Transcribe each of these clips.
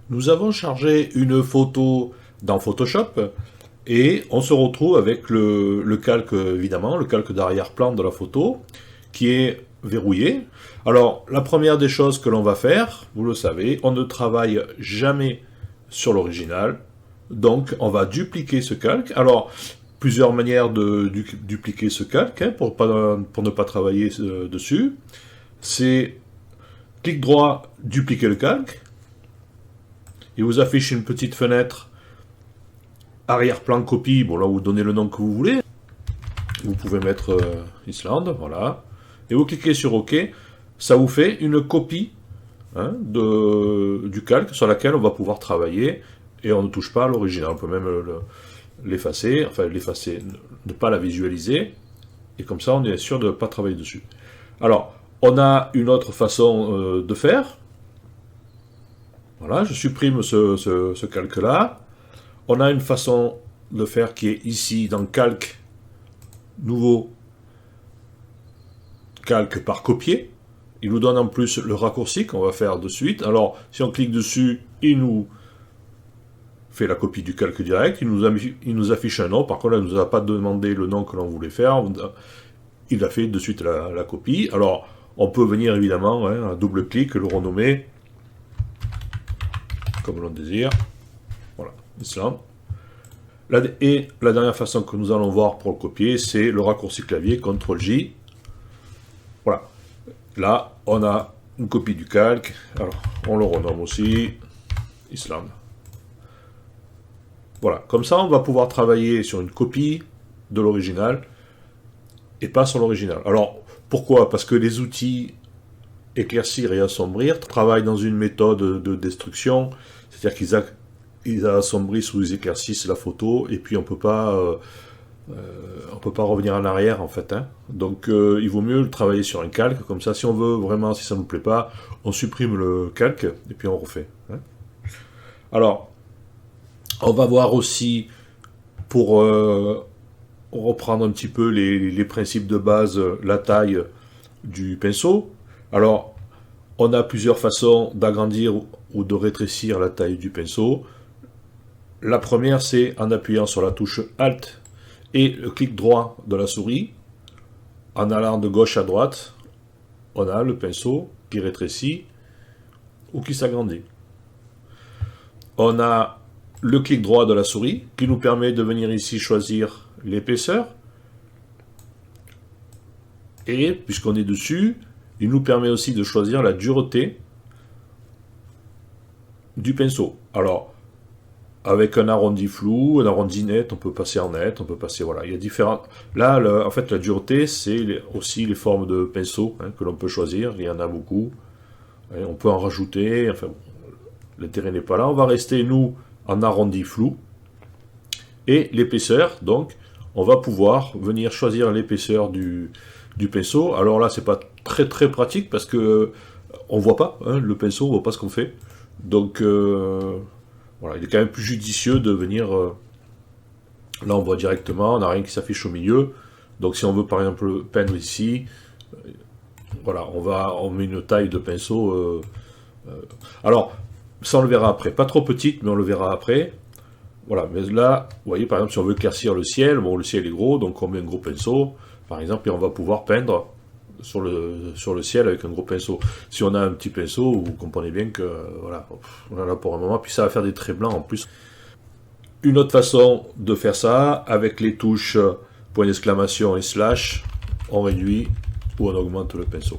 Nous avons chargé une photo dans Photoshop et on se retrouve avec le calque, évidemment, le calque d'arrière-plan de la photo qui est verrouillé. Alors, la première des choses que l'on va faire, vous le savez, on ne travaille jamais sur l'original. Donc, on va dupliquer ce calque. Alors, plusieurs manières de dupliquer ce calque pour ne pas travailler dessus. C'est clic droit, dupliquer le calque. Il vous affiche une petite fenêtre arrière-plan copie. Bon, là, vous donnez le nom que vous voulez. Vous pouvez mettre Islande, voilà. Et vous cliquez sur OK. Ça vous fait une copie du calque sur laquelle on va pouvoir travailler et on ne touche pas à l'original. On peut même l'effacer, ne pas la visualiser. Et comme ça, on est sûr de ne pas travailler dessus. Alors, on a une autre façon de faire. Voilà, je supprime ce calque-là. On a une façon de faire qui est ici dans Calque, Nouveau, Calque par copier. Il nous donne en plus le raccourci qu'on va faire de suite. Alors, si on clique dessus, il nous fait la copie du calque direct. Il nous affiche un nom. Par contre, il ne nous a pas demandé le nom que l'on voulait faire. Il a fait de suite la copie. Alors, on peut venir évidemment, à double clic, le renommer comme l'on désire. Voilà, Islam. Et la dernière façon que nous allons voir pour le copier, c'est le raccourci clavier, CTRL-J. Voilà. Là, on a une copie du calque. Alors, on le renomme aussi, Islam. Voilà. Comme ça, on va pouvoir travailler sur une copie de l'original et pas sur l'original. Alors, pourquoi? Parce que les outils éclaircir et assombrir travaillent dans une méthode de destruction, c'est-à-dire qu'ils assombrissent ou ils éclaircissent la photo et puis on peut pas revenir en arrière en fait. Donc il vaut mieux travailler sur un calque, comme ça si on veut vraiment, si ça ne nous plaît pas, on supprime le calque et puis on refait. Alors, on va voir aussi, pour reprendre un petit peu les principes de base, la taille du pinceau. Alors, on a plusieurs façons d'agrandir ou de rétrécir la taille du pinceau. La première, c'est en appuyant sur la touche Alt et le clic droit de la souris. En allant de gauche à droite, on a le pinceau qui rétrécit ou qui s'agrandit. On a le clic droit de la souris qui nous permet de venir ici choisir l'épaisseur. Et puisqu'on est dessus, il nous permet aussi de choisir la dureté du pinceau. Alors, avec un arrondi flou, un arrondi net, on peut passer en net, on peut passer, voilà, il y a différents... Là, en fait, la dureté, c'est aussi les formes de pinceau que l'on peut choisir, il y en a beaucoup. On peut en rajouter, enfin, l'intérêt n'est pas là. On va rester, nous, en arrondi flou. Et l'épaisseur, donc, on va pouvoir venir choisir l'épaisseur du pinceau. Alors là, c'est pas très très pratique parce que on voit pas le pinceau, on voit pas ce qu'on fait. Donc voilà, il est quand même plus judicieux de venir. Là, on voit directement, on n'a rien qui s'affiche au milieu. Donc si on veut par exemple peindre ici, voilà, on met une taille de pinceau. Alors ça on le verra après, pas trop petite, mais on le verra après. Voilà, mais là, vous voyez, par exemple, si on veut éclaircir le ciel, bon, le ciel est gros, donc on met un gros pinceau, par exemple, et on va pouvoir peindre sur le ciel avec un gros pinceau. Si on a un petit pinceau, vous comprenez bien que, voilà, on en a pour un moment, puis ça va faire des traits blancs en plus. Une autre façon de faire ça, avec les touches point d'exclamation et slash, on réduit ou on augmente le pinceau.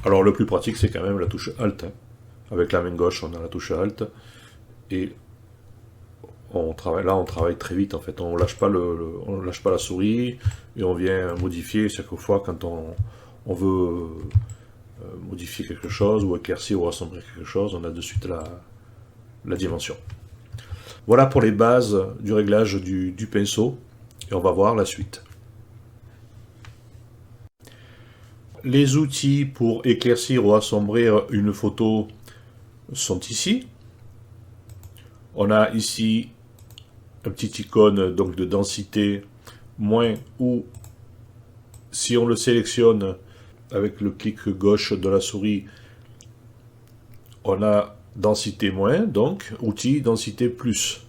Alors le plus pratique, c'est quand même la touche Alt. Avec la main gauche, on a la touche Alt. Et on travaille très vite en fait. On lâche pas la souris et on vient modifier chaque fois quand on veut modifier quelque chose ou éclaircir ou assombrir quelque chose. On a de suite la dimension. Voilà pour les bases du réglage du pinceau et on va voir la suite. Les outils pour éclaircir ou assombrir une photo sont ici. On a ici un petit icône donc de densité moins, ou si on le sélectionne avec le clic gauche de la souris, on a densité moins, donc outil densité plus.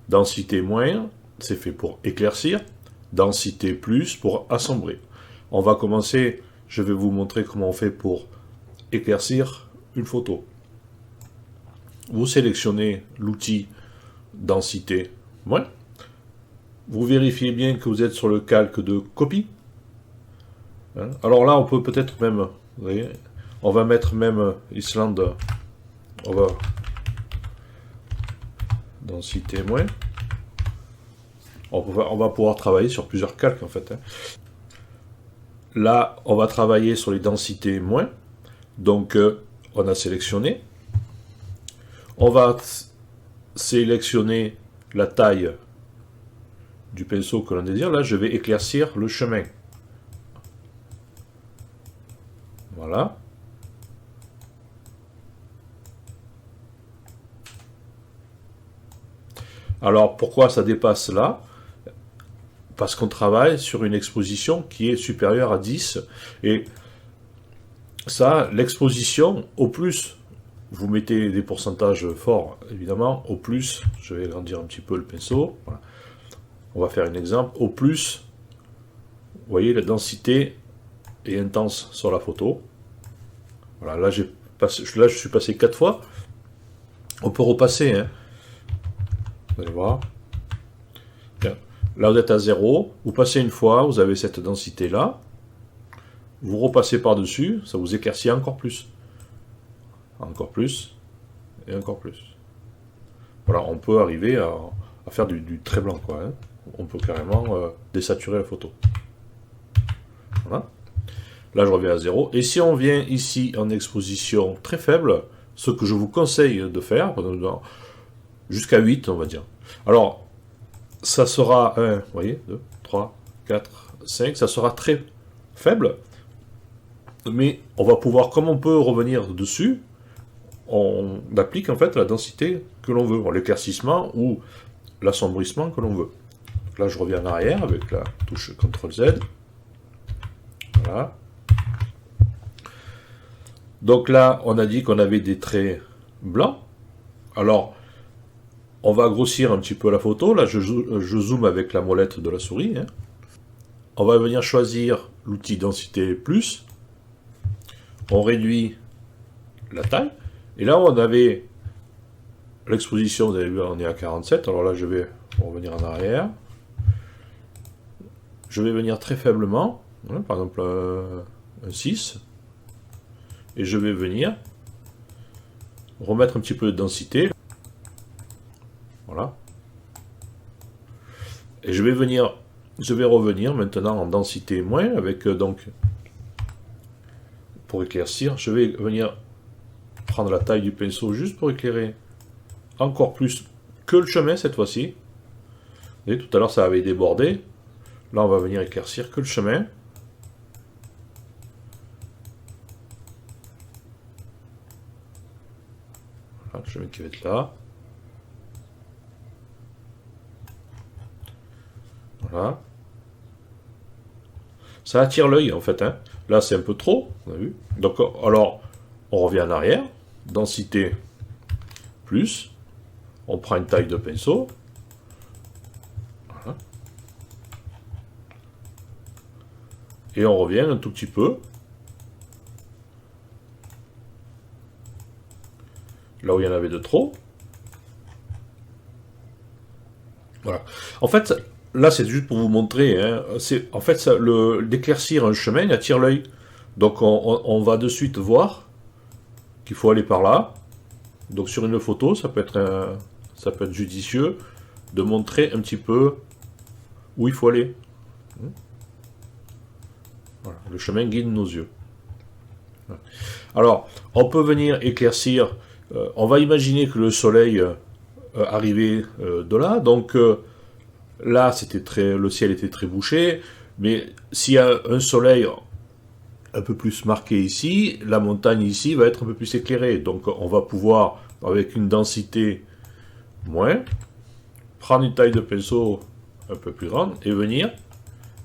Densité moins, c'est fait pour éclaircir. Densité plus pour assombrir. On va commencer, je vais vous montrer comment on fait pour éclaircir une photo. Vous sélectionnez l'outil densité moins. Vous vérifiez bien que vous êtes sur le calque de copie. Alors là, on peut peut-être même, vous voyez, on va mettre même Islande, on va densité moins. On va pouvoir travailler sur plusieurs calques en fait. Là, on va travailler sur les densités moins. Donc, on a sélectionné. On va sélectionner la taille du pinceau que l'on désire. Là, je vais éclaircir le chemin. Voilà. Alors, pourquoi ça dépasse là? Parce qu'on travaille sur une exposition qui est supérieure à 10. Et ça, l'exposition, au plus, vous mettez des pourcentages forts, évidemment. Au plus, je vais agrandir un petit peu le pinceau. Voilà. On va faire un exemple. Au plus, vous voyez, la densité est intense sur la photo. Voilà, là, je suis passé 4 fois. On peut repasser, hein. Vous allez voir. Bien. Là, vous êtes à 0. Vous passez une fois, vous avez cette densité-là. Vous repassez par-dessus, ça vous éclaircit encore plus. Encore plus. Et encore plus. Voilà, on peut arriver à faire du très blanc, quoi. Hein. On peut carrément désaturer la photo. Voilà. Là, je reviens à 0. Et si on vient ici en exposition très faible, ce que je vous conseille de faire, jusqu'à 8, on va dire. Alors, ça sera 1, vous voyez, 2, 3, 4, 5, ça sera très faible, mais on va pouvoir, comme on peut revenir dessus, on applique en fait la densité que l'on veut, l'éclaircissement ou l'assombrissement que l'on veut. Donc là, je reviens en arrière avec la touche CTRL-Z. Voilà. Donc là, on a dit qu'on avait des traits blancs. Alors, on va grossir un petit peu la photo. Là, je zoome avec la molette de la souris. Hein. On va venir choisir l'outil densité plus. On réduit la taille. Et là, on avait l'exposition, vous avez vu, on est à 47. Alors là, je vais revenir en arrière. Je vais venir très faiblement. Hein, par exemple, un 6. Et je vais venir remettre un petit peu de densité. Voilà. Et je vais revenir maintenant en densité moins, avec donc, pour éclaircir, je vais venir prendre la taille du pinceau juste pour éclairer encore plus que le chemin cette fois-ci. Vous voyez, tout à l'heure ça avait débordé. Là on va venir éclaircir que le chemin. Voilà, le chemin qui va être là. Voilà. Ça attire l'œil en fait. Hein. Là c'est un peu trop, on a vu. Donc alors on revient en arrière. Densité plus. On prend une taille de pinceau. Voilà. Et on revient un tout petit peu. Là où il y en avait de trop. Voilà. En fait, là c'est juste pour vous montrer. Hein, en fait, d'éclaircir un chemin, il attire l'œil. Donc on va de suite voir qu'il faut aller par là. Donc sur une photo, ça peut être judicieux de montrer un petit peu où il faut aller. Voilà, le chemin guide nos yeux. Alors, on peut venir éclaircir. On va imaginer que le soleil arrivait de là. Donc là, le ciel était très bouché. Mais s'il y a un soleil un peu plus marqué ici, la montagne ici va être un peu plus éclairée. Donc on va pouvoir, avec une densité moins, prendre une taille de pinceau un peu plus grande et venir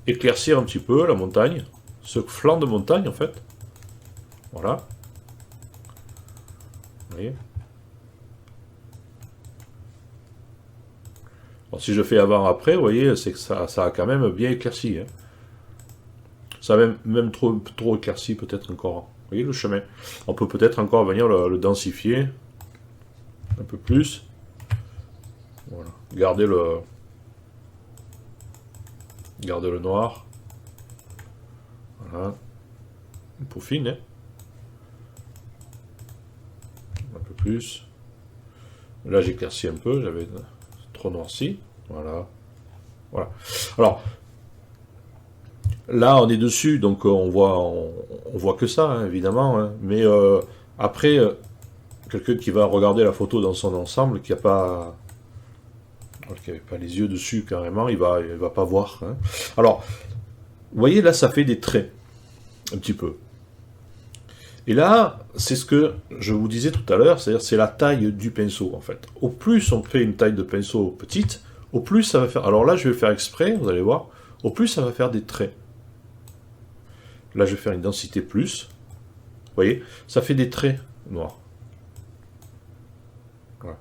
éclaircir un petit peu la montagne, ce flanc de montagne en fait. Voilà. voyez. Alors, si je fais avant-après, vous voyez, c'est que ça a quand même bien éclairci. Hein. Ça a même trop éclairci peut-être encore. Vous voyez le chemin. On peut peut-être encore venir le densifier un peu plus. Voilà. Garder le noir. Voilà. Un peaufine. Hein. Un peu plus. Là j'éclaircis un peu, j'avais trop noirci. Voilà. Voilà. Alors, là on est dessus, donc on voit que ça, hein, évidemment. Hein. Mais après, quelqu'un qui va regarder la photo dans son ensemble, qui n'a pas les yeux dessus carrément, il va pas voir. Hein. Alors, vous voyez là, ça fait des traits, un petit peu. Et là, c'est ce que je vous disais tout à l'heure, c'est-à-dire c'est la taille du pinceau en fait. Au plus on fait une taille de pinceau petite, au plus ça va faire. Alors là, je vais faire exprès, vous allez voir. Au plus ça va faire des traits. Là, je vais faire une densité plus. Vous voyez, ça fait des traits noirs. Voilà.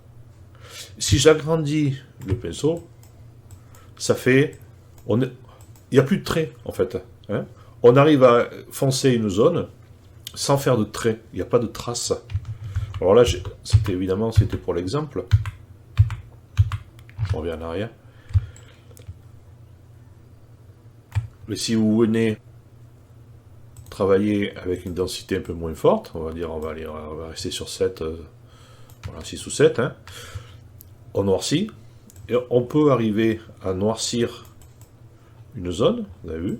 Si j'agrandis le pinceau, ça fait... il n'y a plus de traits en fait. Hein. On arrive à foncer une zone sans faire de traits, il n'y a pas de traces. Alors là, c'était pour l'exemple. Je reviens en arrière. Mais si vous venez travailler avec une densité un peu moins forte, on va rester sur 7, voilà, 6 ou 7, hein, on noircit, et on peut arriver à noircir une zone, vous avez vu,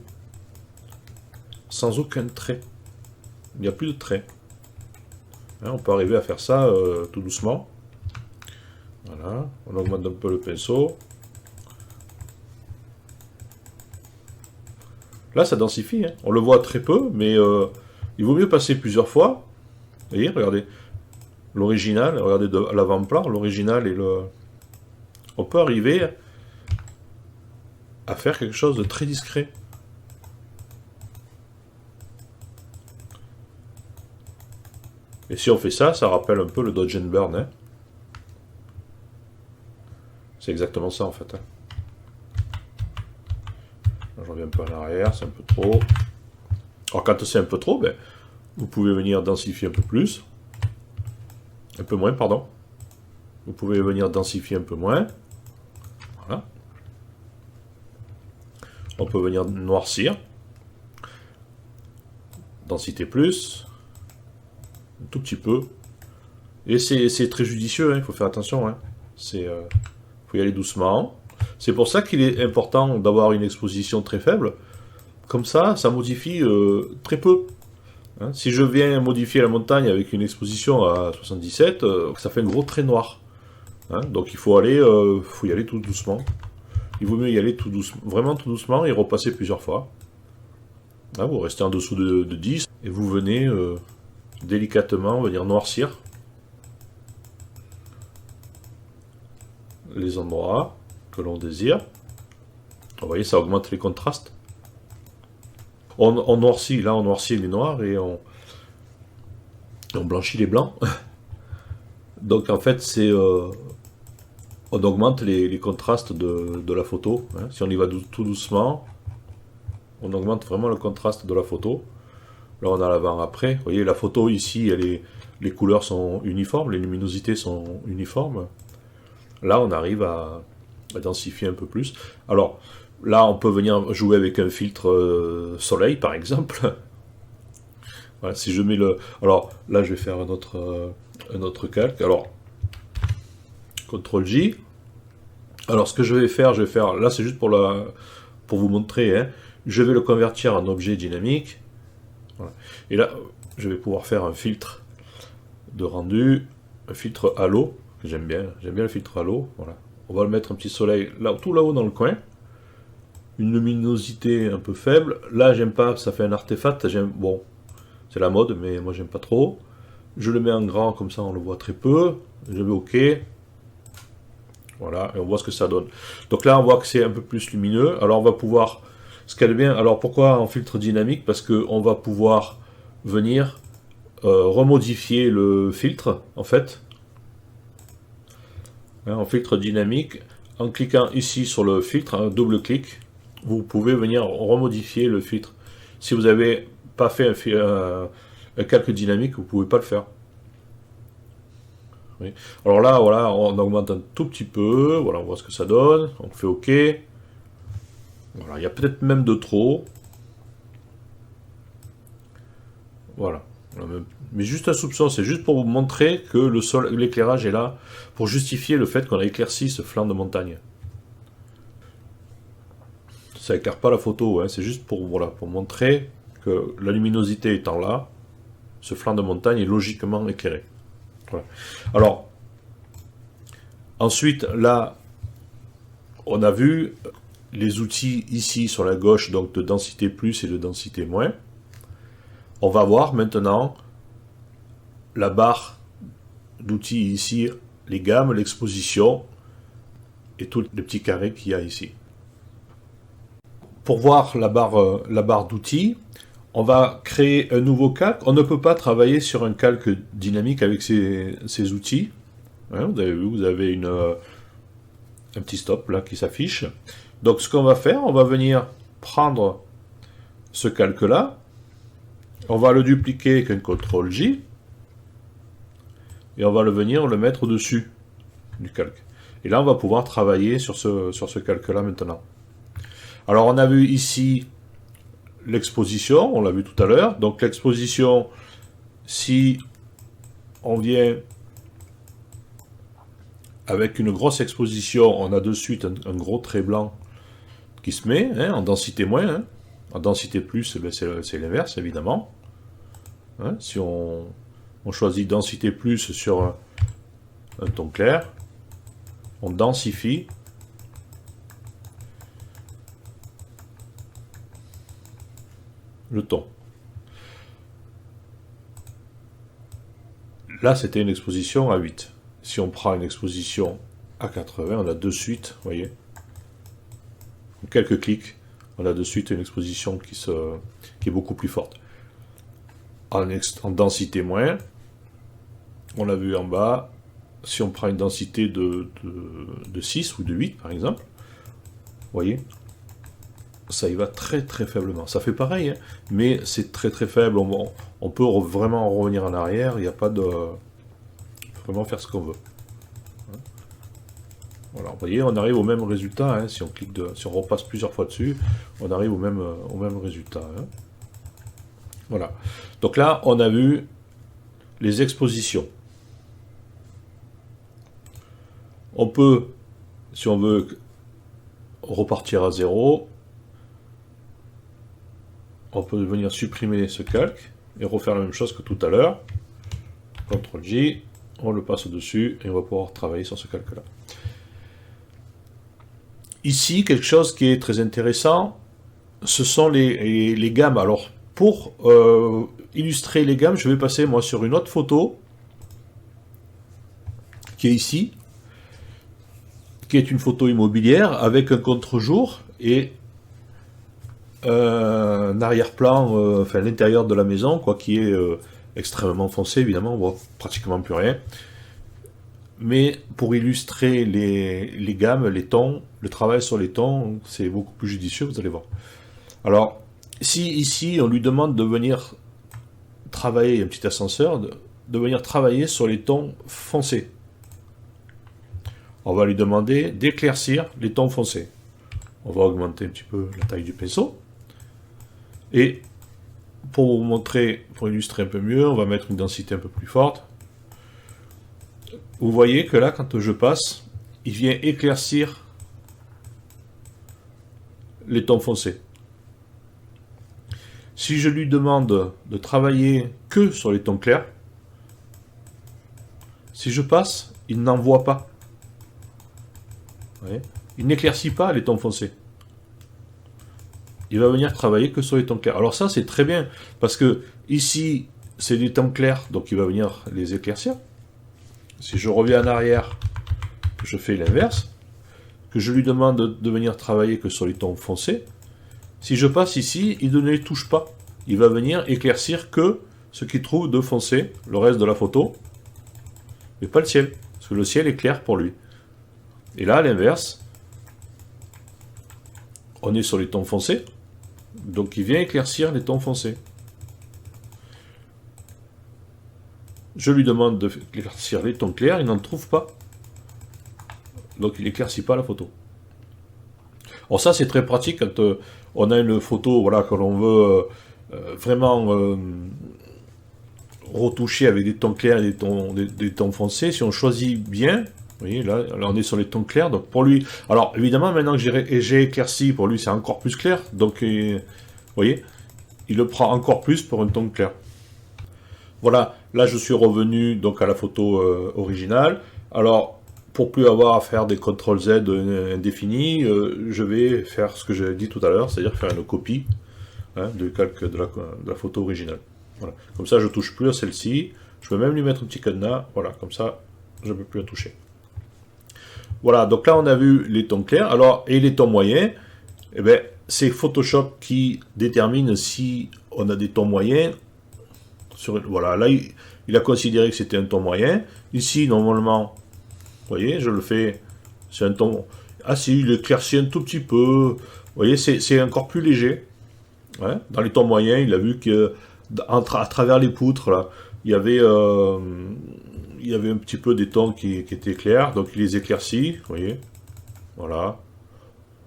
sans aucun trait. Il n'y a plus de traits. Hein, on peut arriver à faire ça tout doucement. Voilà, on augmente un peu le pinceau. Là, ça densifie. Hein. On le voit très peu, mais il vaut mieux passer plusieurs fois. Vous voyez, regardez. L'original, regardez à l'avant-plan, l'original et le... On peut arriver à faire quelque chose de très discret. Et si on fait ça, ça rappelle un peu le Dodge and Burn. Hein. C'est exactement ça en fait. Hein. Là, je reviens un peu en arrière, c'est un peu trop. Alors quand c'est un peu trop, ben, vous pouvez venir densifier un peu plus. Un peu moins, pardon. Vous pouvez venir densifier un peu moins. Voilà. On peut venir noircir. Densité plus. Un tout petit peu. Et c'est très judicieux, hein, il faut faire attention. Hein. Faut y aller doucement. C'est pour ça qu'il est important d'avoir une exposition très faible. Comme ça modifie très peu. Hein. Si je viens modifier la montagne avec une exposition à 77, ça fait un gros trait noir. Hein. Donc il faut y aller tout doucement. Il vaut mieux y aller tout doucement, vraiment tout doucement et repasser plusieurs fois. Hein, vous restez en dessous de 10 et vous venez délicatement venir noircir les endroits que l'on désire. Vous voyez, ça augmente les contrastes. On noircit, là on noircit les noirs et on blanchit les blancs. Donc en fait on augmente les contrastes de la photo. Hein. Si on y va tout doucement, on augmente vraiment le contraste de la photo. Là on a l'avant-après. Vous voyez, la photo ici, les couleurs sont uniformes, les luminosités sont uniformes. Là on arrive à densifier un peu plus. Alors là on peut venir jouer avec un filtre soleil par exemple. Voilà, si je mets le... Alors là je vais faire un autre calque. Alors CTRL-J. Alors ce que je vais faire, là c'est juste pour vous montrer, hein, je vais le convertir en objet dynamique. Voilà. Et là, je vais pouvoir faire un filtre de rendu, un filtre halo, que j'aime bien le filtre halo. Voilà. On va le mettre un petit soleil là, tout là-haut dans le coin. Une luminosité un peu faible. Là, j'aime pas, ça fait un artefact. Bon, c'est la mode, mais moi j'aime pas trop. Je le mets en grand, comme ça on le voit très peu. Je mets OK. Voilà, et on voit ce que ça donne. Donc là, on voit que c'est un peu plus lumineux. Alors on va pouvoir... Ce qu'elle est bien, alors pourquoi en filtre dynamique? Parce qu'on va pouvoir venir remodifier le filtre, en fait, en filtre dynamique. En cliquant ici sur le filtre, un double clic, vous pouvez venir remodifier le filtre. Si vous n'avez pas fait un calque dynamique, vous ne pouvez pas le faire. Oui. Alors là, voilà, on augmente un tout petit peu, voilà, on voit ce que ça donne, on fait OK. Voilà, il y a peut-être même de trop. Voilà. Mais juste un soupçon, c'est juste pour vous montrer que l'éclairage est là, pour justifier le fait qu'on a éclairci ce flanc de montagne. Ça éclaire pas la photo, hein, c'est juste pour, voilà, pour montrer que la luminosité étant là, ce flanc de montagne est logiquement éclairé. Voilà. Alors, ensuite, là, on a vu les outils ici sur la gauche, donc de densité plus et de densité moins. On va voir maintenant la barre d'outils ici, les gammes, l'exposition et tous les petits carrés qu'il y a ici. Pour voir la barre d'outils, on va créer un nouveau calque. On ne peut pas travailler sur un calque dynamique avec ces outils. Hein, vous avez vu, vous avez un petit stop là qui s'affiche. Donc ce qu'on va faire, on va venir prendre ce calque-là, on va le dupliquer avec un CTRL-J, et on va venir le mettre au-dessus du calque. Et là, on va pouvoir travailler sur ce calque-là maintenant. Alors, on a vu ici l'exposition, on l'a vu tout à l'heure. Donc, l'exposition, si on vient avec une grosse exposition, on a de suite un gros trait blanc qui se met, hein, en densité moins. Hein. En densité plus, ben c'est l'inverse, évidemment. Hein, si on choisit densité plus sur un ton clair, on densifie. Le ton. Là, c'était une exposition à 8. Si on prend une exposition à 80, on a de suite, vous voyez, en quelques clics, on a de suite une exposition qui est beaucoup plus forte. En densité moins, on l'a vu en bas, si on prend une densité de 6 ou de 8 par exemple, vous voyez, ça y va très très faiblement. Ça fait pareil, hein, mais c'est très très faible. On peut vraiment revenir en arrière, il n'y a pas de... vraiment faire ce qu'on veut. Voilà, vous voyez, on arrive au même résultat, hein, si on repasse plusieurs fois dessus, on arrive au même résultat. Hein. Voilà. Donc là, on a vu les expositions. On peut, si on veut, repartir à 0. On peut venir supprimer ce calque et refaire la même chose que tout à l'heure. CTRL-J, on le passe au-dessus et on va pouvoir travailler sur ce calque-là. Ici, quelque chose qui est très intéressant, ce sont les gammes. Alors, pour illustrer les gammes, je vais passer moi sur une autre photo qui est ici, qui est une photo immobilière avec un contre-jour et un arrière-plan, enfin l'intérieur de la maison, quoi, qui est extrêmement foncé, évidemment, on voit pratiquement plus rien. Mais pour illustrer les gammes, les tons, le travail sur les tons, c'est beaucoup plus judicieux, vous allez voir. Alors, si ici on lui demande de venir travailler, il y a un petit ascenseur, de venir travailler sur les tons foncés, on va lui demander d'éclaircir les tons foncés. On va augmenter un petit peu la taille du pinceau. Et pour vous montrer, pour illustrer un peu mieux, on va mettre une densité un peu plus forte. Vous voyez que là, quand je passe, il vient éclaircir les tons foncés. Si je lui demande de travailler que sur les tons clairs, si je passe, il n'en voit pas. Vous voyez, il n'éclaircit pas les tons foncés. Il va venir travailler que sur les tons clairs. Alors ça, c'est très bien, parce que ici, c'est des tons clairs, donc il va venir les éclaircir. Si je reviens en arrière, je fais l'inverse, que je lui demande de venir travailler que sur les tons foncés, si je passe ici, il ne les touche pas. Il va venir éclaircir que ce qu'il trouve de foncé, le reste de la photo, mais pas le ciel, parce que le ciel est clair pour lui. Et là, à l'inverse, on est sur les tons foncés, donc il vient éclaircir les tons foncés. Je lui demande d'éclaircir les tons clairs, il n'en trouve pas. Donc il éclaircit pas la photo. Alors ça c'est très pratique quand on a une photo voilà, que l'on veut vraiment retoucher avec des tons clairs et des tons foncés. Si on choisit bien, vous voyez là on est sur les tons clairs, donc pour lui... Alors évidemment maintenant que j'ai éclairci, pour lui c'est encore plus clair, donc vous voyez, il le prend encore plus pour un ton clair. Voilà, là je suis revenu donc à la photo originale. Alors, pour plus avoir à faire des CTRL Z indéfinis, je vais faire ce que j'ai dit tout à l'heure, c'est-à-dire faire une copie du calque de la photo originale. Voilà. Comme ça, je ne touche plus à celle-ci. Je peux même lui mettre un petit cadenas. Voilà, comme ça, je ne peux plus la toucher. Voilà, donc là, on a vu les tons clairs. Alors, et les tons moyens, eh bien, c'est Photoshop qui détermine si on a des tons moyens. Voilà, là, il a considéré que c'était un ton moyen. Ici, normalement, vous voyez, je le fais, c'est un ton... Ah si, il éclaircit un tout petit peu. Vous voyez, c'est encore plus léger. Ouais. Dans les tons moyens, il a vu que à travers les poutres, là, il y avait un petit peu des tons qui étaient clairs, donc il les éclaircit, vous voyez. Voilà.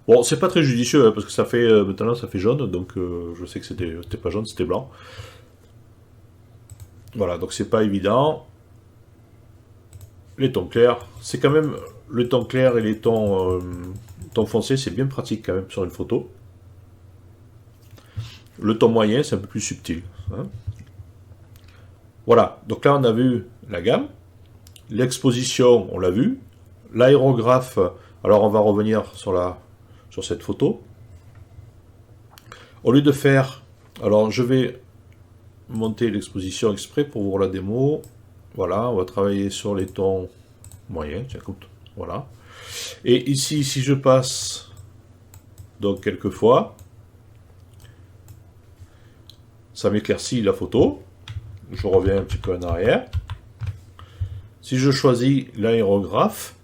Bon, c'est pas très judicieux, hein, parce que ça fait maintenant ça fait jaune, donc je sais que c'était pas jaune, c'était blanc. Voilà, donc c'est pas évident. Les tons clairs, c'est quand même le ton clair et les tons foncés, c'est bien pratique quand même sur une photo. Le ton moyen, c'est un peu plus subtil. Hein. Voilà, donc là on a vu la gamme. L'exposition, on l'a vu. L'aérographe, alors on va revenir sur cette photo. Au lieu de faire, alors je vais monter l'exposition exprès pour voir la démo. Voilà, on va travailler sur les tons moyens. Tiens, écoute, voilà. Et ici, si je passe donc quelques fois, ça m'éclaircit la photo. Je reviens un petit peu en arrière. Si je choisis l'aérographe,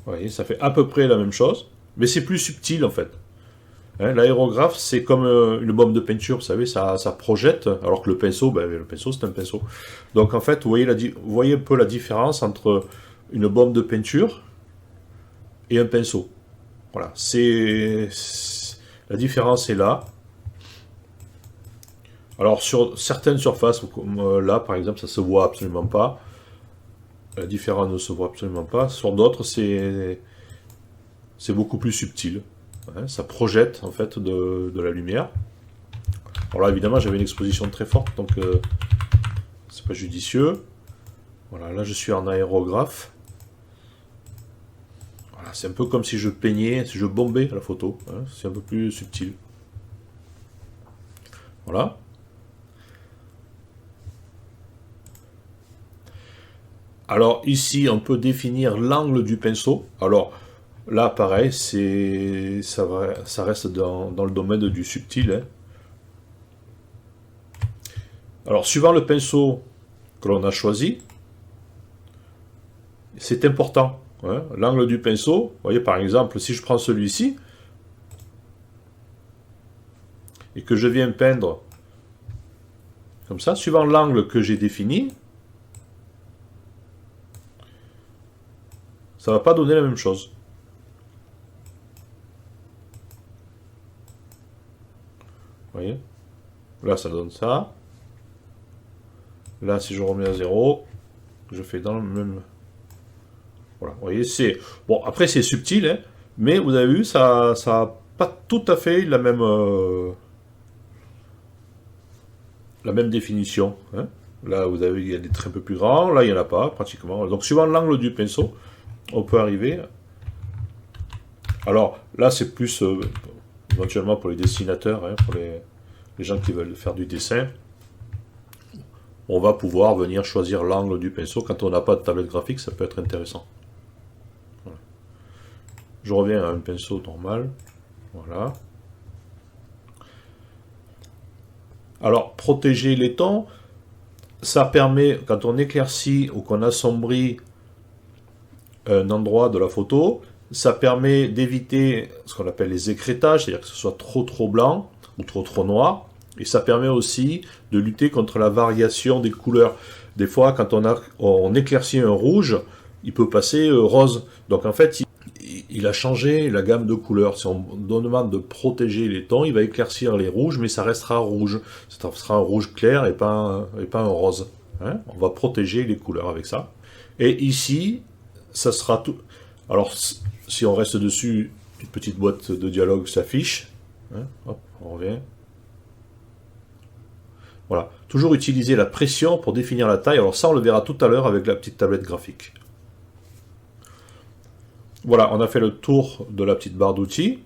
vous voyez, ça fait à peu près la même chose, mais c'est plus subtil en fait. Hein, l'aérographe, c'est comme une bombe de peinture, vous savez, ça projette, alors que le pinceau, le pinceau c'est un pinceau. Donc en fait, vous voyez un peu la différence entre une bombe de peinture et un pinceau. Voilà, la différence est là. Alors sur certaines surfaces, comme là par exemple, ça se voit absolument pas. La différence ne se voit absolument pas. Sur d'autres, c'est beaucoup plus subtil. Hein, ça projette en fait de la lumière. Alors là, évidemment, j'avais une exposition très forte, donc c'est pas judicieux. Voilà, là je suis en aérographe. Voilà, c'est un peu comme si je peignais, si je bombais la photo. Hein, c'est un peu plus subtil. Voilà. Alors ici, on peut définir l'angle du pinceau. Alors là, pareil, ça reste dans le domaine du subtil. Hein. Alors, suivant le pinceau que l'on a choisi, c'est important. Hein. L'angle du pinceau, vous voyez par exemple, si je prends celui-ci, et que je viens peindre comme ça, suivant l'angle que j'ai défini, ça ne va pas donner la même chose. Vous voyez? Là, ça donne ça. Là, si je remets à 0, je fais dans le même... Voilà, vous voyez, c'est... Bon, après, c'est subtil, hein, mais vous avez vu, ça n'a pas tout à fait la même définition. Hein. Là, vous avez, il y a des traits un peu plus grands, là, il n'y en a pas, pratiquement. Donc, suivant l'angle du pinceau, on peut arriver... Alors, là, c'est plus éventuellement pour les dessinateurs, hein, pour les gens qui veulent faire du dessin. On va pouvoir venir choisir l'angle du pinceau. Quand on n'a pas de tablette graphique, ça peut être intéressant. Voilà. Je reviens à un pinceau normal. Voilà. Alors, protéger les tons, ça permet, quand on éclaircit ou qu'on assombrit un endroit de la photo, ça permet d'éviter ce qu'on appelle les écrêtages, c'est-à-dire que ce soit trop blanc ou trop noir. Et ça permet aussi de lutter contre la variation des couleurs. Des fois, quand on éclaircit un rouge, il peut passer rose. Donc en fait, il a changé la gamme de couleurs. Si on demande de protéger les tons, il va éclaircir les rouges, mais ça restera rouge. Ça sera un rouge clair et pas un rose. Hein, on va protéger les couleurs avec ça. Et ici, ça sera tout. Alors, si on reste dessus, une petite boîte de dialogue s'affiche. Hein, hop, on revient. Voilà. Toujours utiliser la pression pour définir la taille. Alors ça, on le verra tout à l'heure avec la petite tablette graphique. Voilà, on a fait le tour de la petite barre d'outils.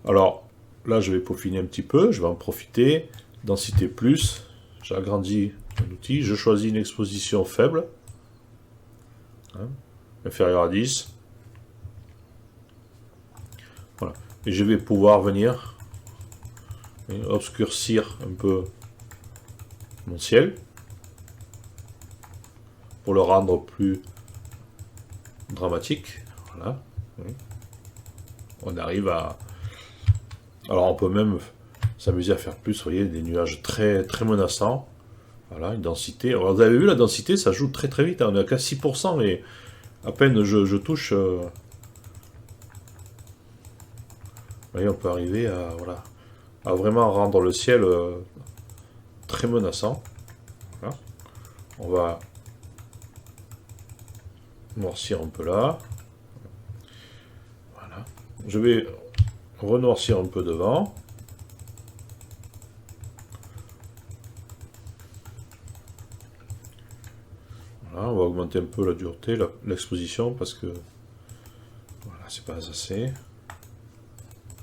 Alors, là, je vais peaufiner un petit peu. Je vais en profiter. Densité plus. J'agrandis l'outil. Je choisis une exposition faible. Hein, inférieure à 10. Voilà. Et je vais pouvoir venir obscurcir un peu mon ciel pour le rendre plus dramatique. Voilà. On arrive à... Alors on peut même s'amuser à faire plus, vous voyez, des nuages très menaçants. Voilà, une densité. Alors vous avez vu, la densité, ça joue très vite. Hein. On est à qu'à 6%, mais à peine je touche... Vous voyez, on peut arriver à, voilà, à vraiment rendre le ciel très menaçant. Voilà. On va noircir un peu là. Voilà. Je vais renoircir un peu devant. Voilà, on va augmenter un peu la dureté, l'exposition, parce que voilà, c'est pas assez.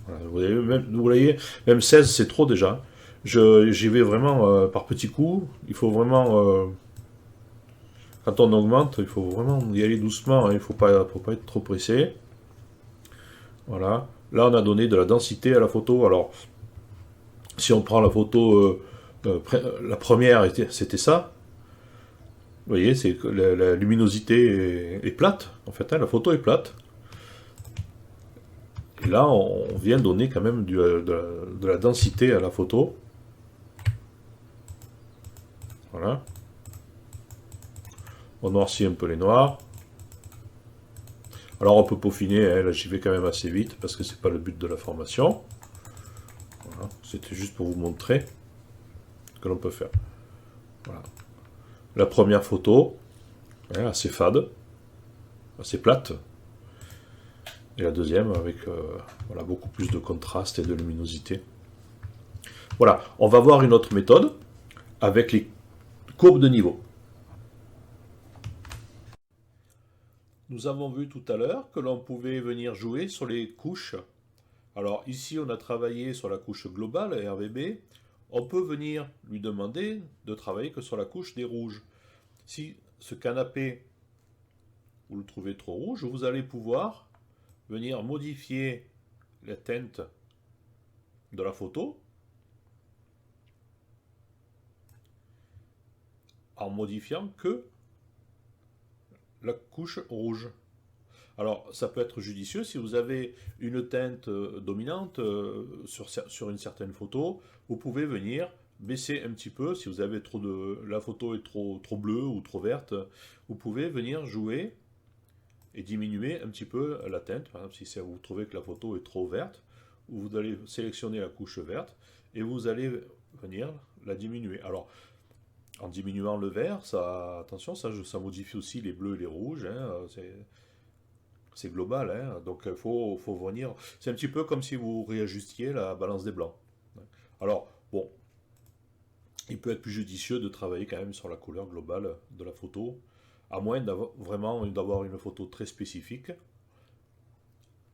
Voilà, vous voyez, même 16, c'est trop déjà. J'y vais vraiment par petits coups. Il faut vraiment... quand on augmente, il faut vraiment y aller doucement. Hein, il ne faut pas être trop pressé. Voilà. Là, on a donné de la densité à la photo. Alors, si on prend la photo... la première, c'était ça. Vous voyez, c'est que la luminosité est plate. En fait, hein, la photo est plate. Et là, on vient donner quand même de la densité à la photo. Voilà. On noircit un peu les noirs. Alors on peut peaufiner, hein, là j'y vais quand même assez vite parce que c'est pas le but de la formation. Voilà. C'était juste pour vous montrer ce que l'on peut faire. Voilà. La première photo, hein, assez fade, assez plate. Et la deuxième avec voilà, beaucoup plus de contraste et de luminosité. Voilà, on va voir une autre méthode avec les courbes de niveau. Nous avons vu tout à l'heure que l'on pouvait venir jouer sur les couches. Alors ici, on a travaillé sur la couche globale, RVB. On peut venir lui demander de travailler que sur la couche des rouges. Si ce canapé, vous le trouvez trop rouge, vous allez pouvoir venir modifier la teinte de la photo en modifiant que la couche rouge. Alors, ça peut être judicieux si vous avez une teinte dominante sur une certaine photo. Vous pouvez venir baisser un petit peu. Si vous avez la photo est trop bleue ou trop verte, vous pouvez venir jouer et diminuer un petit peu la teinte. Par exemple, si vous trouvez que la photo est trop verte, vous allez sélectionner la couche verte et vous allez venir la diminuer. Alors, en diminuant le vert, attention, ça modifie aussi les bleus et les rouges. Hein, c'est global, hein, donc il faut venir. C'est un petit peu comme si vous réajustiez la balance des blancs. Alors, bon, il peut être plus judicieux de travailler quand même sur la couleur globale de la photo, à moins d'avoir une photo très spécifique,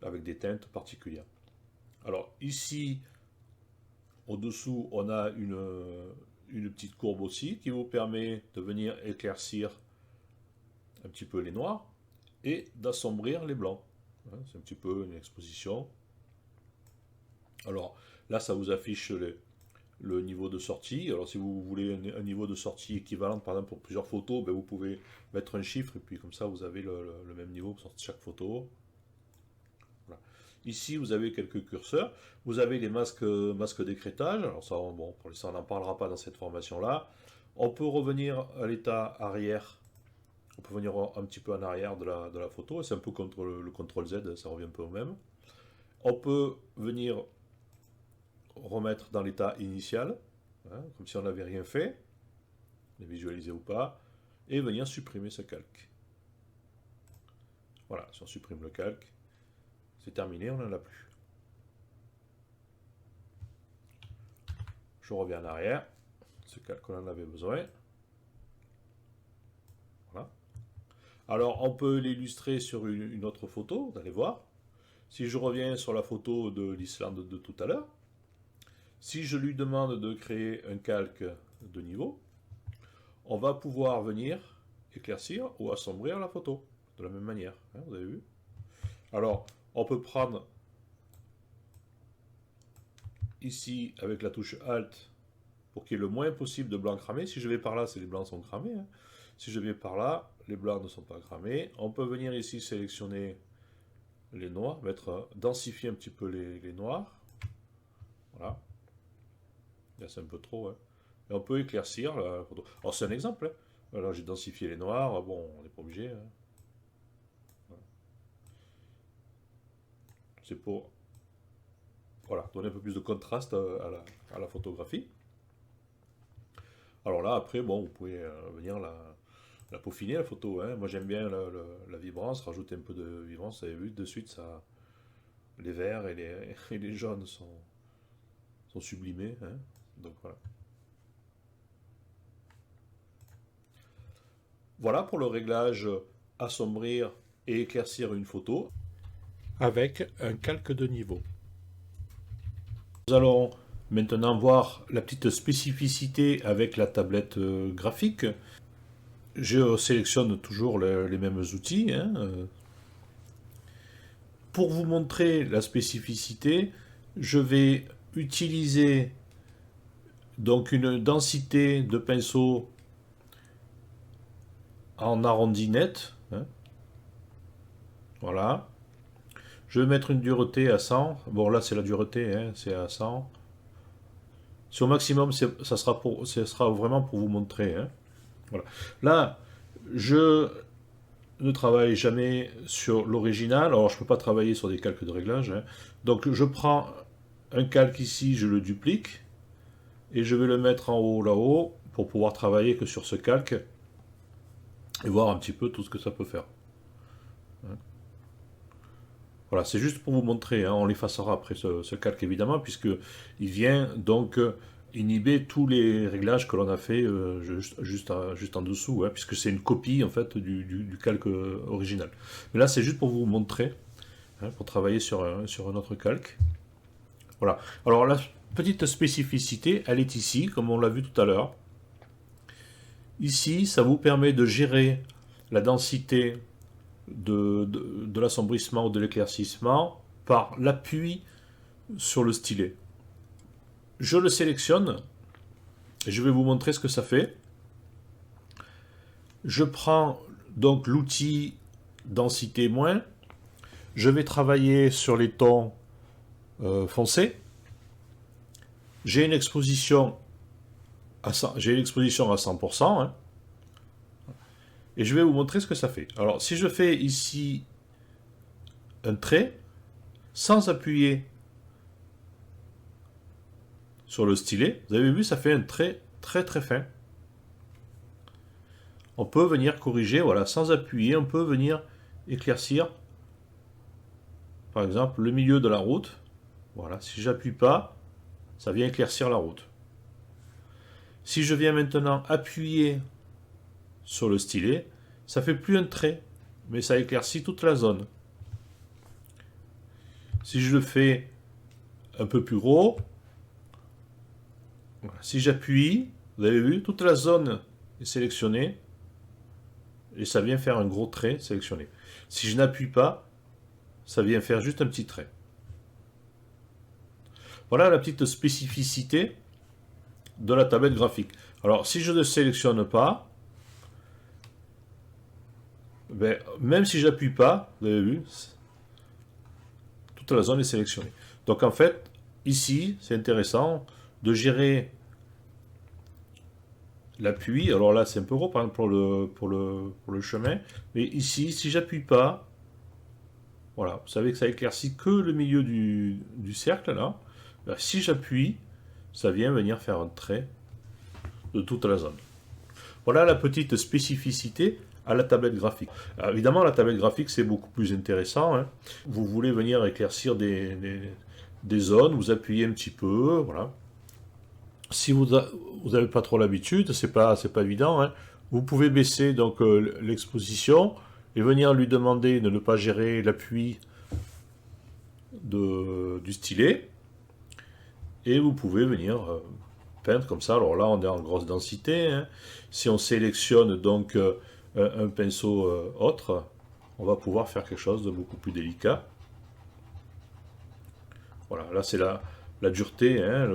avec des teintes particulières. Alors, ici, au-dessous, on a une petite courbe aussi qui vous permet de venir éclaircir un petit peu les noirs et d'assombrir les blancs. C'est un petit peu une exposition. Alors là, ça vous affiche le niveau de sortie. Alors si vous voulez un niveau de sortie équivalent, par exemple pour plusieurs photos, ben, vous pouvez mettre un chiffre et puis comme ça vous avez le même niveau sur chaque photo. Voilà. Ici vous avez quelques curseurs. Vous avez les masques d'écrêtage. Alors ça, bon, pour l'instant on n'en parlera pas dans cette formation-là. On peut revenir à l'état arrière. On peut venir un petit peu en arrière de la photo. C'est un peu contre le CTRL Z, ça revient un peu au même. On peut venir remettre dans l'état initial, hein, comme si on n'avait rien fait, les visualiser ou pas, et venir supprimer ce calque. Voilà, si on supprime le calque, c'est terminé, on n'en a plus. Je reviens en arrière, ce calque on en avait besoin. Voilà. Alors on peut l'illustrer sur une autre photo, vous allez voir. Si je reviens sur la photo de l'Islande de tout à l'heure, si je lui demande de créer un calque de niveau, on va pouvoir venir éclaircir ou assombrir la photo, de la même manière, hein, vous avez vu. Alors, on peut prendre ici, avec la touche Alt, pour qu'il y ait le moins possible de blancs cramés. Si je vais par là, c'est les blancs sont cramés. Hein. Si je vais par là, les blancs ne sont pas cramés. On peut venir ici sélectionner les noirs, densifier un petit peu les noirs. Voilà. Là, c'est un peu trop. Hein. Et on peut éclaircir la photo. Alors, c'est un exemple. Hein. Voilà, j'ai densifié les noirs. Bon, on n'est pas obligé. Hein. Voilà. C'est pour donner un peu plus de contraste à la photographie. Alors là, après, bon, vous pouvez venir la peaufiner, la photo. Hein. Moi, j'aime bien la vibrance, rajouter un peu de vibrance. Vous avez vu, de suite, ça, les verts et les jaunes sont sublimés. Hein. Donc voilà. Voilà pour le réglage assombrir et éclaircir une photo avec un calque de niveau. Nous allons maintenant voir la petite spécificité avec la tablette graphique. Je sélectionne toujours les mêmes outils. Hein. Pour vous montrer la spécificité, je vais utiliser donc une densité de pinceau en arrondi net. Hein. Voilà. Je vais mettre une dureté à 100. Bon, là, c'est la dureté, hein, c'est à 100. Si au maximum, ça sera vraiment pour vous montrer. Hein. Voilà. Là, je ne travaille jamais sur l'original. Alors, je ne peux pas travailler sur des calques de réglage. Hein. Donc, je prends un calque ici, je le duplique. Et je vais le mettre en haut, là-haut, pour pouvoir travailler que sur ce calque. Et voir un petit peu tout ce que ça peut faire. Hein. Voilà, c'est juste pour vous montrer. Hein. On l'effacera après ce calque, évidemment, puisqu'il vient donc inhiber tous les réglages que l'on a fait juste en dessous, hein, puisque c'est une copie en fait du calque original. Mais là, c'est juste pour vous montrer, hein, pour travailler sur un autre calque. Voilà. Alors la petite spécificité, elle est ici, comme on l'a vu tout à l'heure. Ici, ça vous permet de gérer la densité de l'assombrissement ou de l'éclaircissement par l'appui sur le stylet. Je le sélectionne et je vais vous montrer ce que ça fait. Je prends donc l'outil densité moins. Je vais travailler sur les tons foncés. J'ai une exposition à 100%. Hein, et je vais vous montrer ce que ça fait. Alors, si je fais ici un trait, sans appuyer sur le stylet, vous avez vu, ça fait un trait très très fin. On peut venir corriger, voilà, sans appuyer, on peut venir éclaircir, par exemple, le milieu de la route. Voilà, si j'appuie pas, ça vient éclaircir la route. Si je viens maintenant appuyer sur le stylet, ça fait plus un trait, mais ça éclaircit toute la zone. Si je le fais un peu plus gros, si j'appuie, vous avez vu, toute la zone est sélectionnée et ça vient faire un gros trait sélectionné. Si je n'appuie pas, ça vient faire juste un petit trait. Voilà la petite spécificité de la tablette graphique. Alors, si je ne sélectionne pas, ben, même si j'appuie pas, vous avez vu, toute la zone est sélectionnée. Donc en fait, ici, c'est intéressant de gérer l'appui. Alors là, c'est un peu gros par exemple pour le chemin. Mais ici, si j'appuie pas, voilà, vous savez que ça éclaircit que le milieu du cercle là. Ben, si j'appuie, ça vient venir faire un trait de toute la zone. Voilà la petite spécificité à la tablette graphique. Alors, évidemment, la tablette graphique, c'est beaucoup plus intéressant, hein. Vous voulez venir éclaircir des zones, vous appuyez un petit peu, voilà. Si vous n'avez pas trop l'habitude, c'est pas évident, hein. Vous pouvez baisser donc l'exposition et venir lui demander de ne pas gérer l'appui du stylet. Et vous pouvez venir peindre comme ça. Alors là, on est en grosse densité, hein. Si on sélectionne donc un pinceau autre, on va pouvoir faire quelque chose de beaucoup plus délicat. Voilà, là c'est la dureté, hein.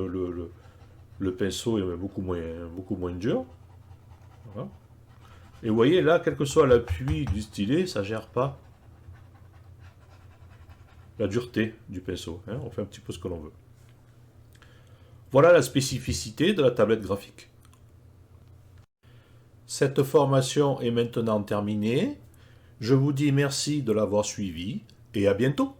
Le pinceau est beaucoup moins dur. Voilà. Et vous voyez là, quel que soit l'appui du stylet, ça ne gère pas la dureté du pinceau, hein. On fait un petit peu ce que l'on veut. Voilà la spécificité de la tablette graphique. Cette formation est maintenant terminée. Je vous dis merci de l'avoir suivie et à bientôt.